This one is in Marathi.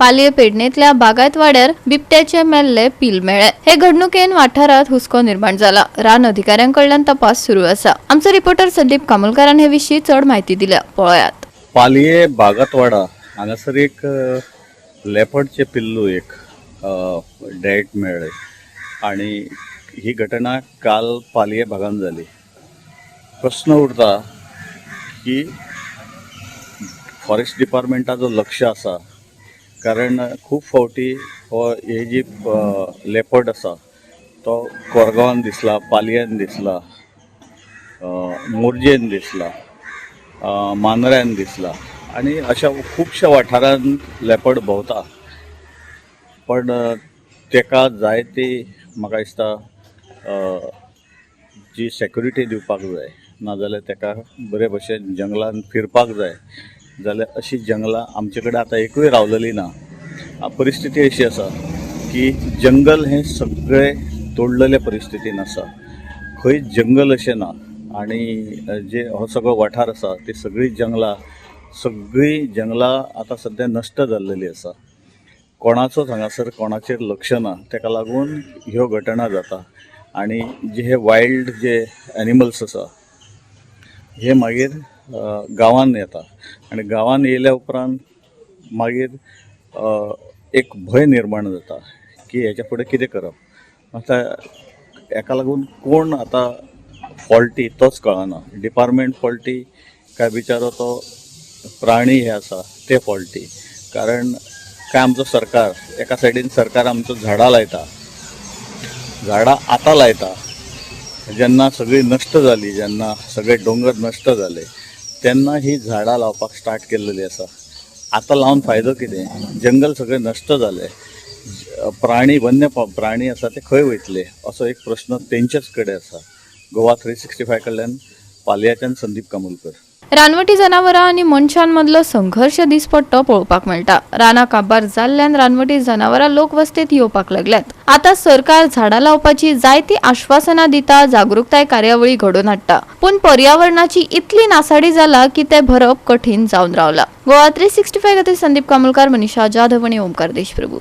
पालये पेडणेतल्या बागायतवाड्यार बिबट्याचे मेल्ले पील मेळ्ळे। हे घडणुकेन वाठारात हुस्को निर्माण जाला। रान अधिकाऱ्यांकडल्यान तपास सुरू आसा। आमचो रिपोर्टर संदीप कामोलकारान हे विशीं चड माहिती दिल्या, पळयात। पालये बागातवाडा हांगासर एक लेपर्डचे पिल्लू एक डेड मेळ्ळे आणि ही घटना काल पालये भागांत जाली। प्रश्न उरता की फॉरेस्ट डिपार्टमेंटाचो लक्ष आसा, कारण खूब फावटी हे जी लेपर्ड आसा तो कोरगांवान दिसला, पालयेन दिसला, मोरजेन दिसला, मांद्र्यान दिसला आणि अशा खुबशा वाठारांत लेपर्ड भोंवता। पण तेका जाय ती म्हाका दिसता जी सेक्युरिटी दिवपाक जाय, नाजाल्यार तेका बरे भशेन जंगलान फिरपाक जाय जाल्यार अशी जंगलां आमचे कडेन आतां एकूय रावलेली ना। परिस्थिती अशी आसा की जंगल हें सगळें तोडलेल्या परिस्थितीन आसा, खंयच जंगल अशें ना आणि जे हो सगळो वाठार आसा ती सगळी जंगलां आतां सध्या नश्ट जाल्लेली आसा। कोणाचोच हांगासर कोणाचेर लक्ष ना, तेका लागून ह्यो घटना जाता आणि जे हे वायल्ड जे एनिमल्स आसा हे मागीर गांवांत येता आणि गांवांत येयल्या उपरांत मागीर एक भंय निर्माण जाता की हेच्या फुडें कितें करप। आतां हेका लागून कोण आतां फॉल्टी तोच कळना, डिपार्टमेंट फॉल्टी काय बिचारो तो प्राणी हे आसा ते फॉल्टी। कारण काय आमचो सरकार एका सायडीन सरकार आमचो झाडां लायता, झाडां आतां लायता जेन्ना सगळी नश्ट जाली, जेन्ना सगळे दोंगर नश्ट जाले तेन्ना ही झाडां लावपाक स्टार्ट केल्लेली आसा। आतां लावन फायदो कितें? जंगल सगळे नश्ट जाले, प्राणी वन्य प्राणी आसा ते खंय वयतले असो एक प्रश्न तेंचेच कडेन आसा। गोवा 365 कडल्यान पालयाच्यान संदीप कामोलकर। रानवटी जनावरां आनी मनशांमदलो संघर्श दिसपट्टो पळोवपाक मेळटा। रानां काबार जाल्ल्यान रानवटी जनावरां लोकवस्तेंत येवपाक लागल्यात। आतां सरकार झाडां लावपाची जायती आश्वासनां दिता, जागृताय कार्यावळी घडोवन हाडटा, पूण पर्यावरणाची इतली नासाडी जाला की ते भरप कठीण जावन रावला। गोवा 365 खातीर संदीप कामोलकार, मनीषा जाधव आनी ओमकार देशप्रभू।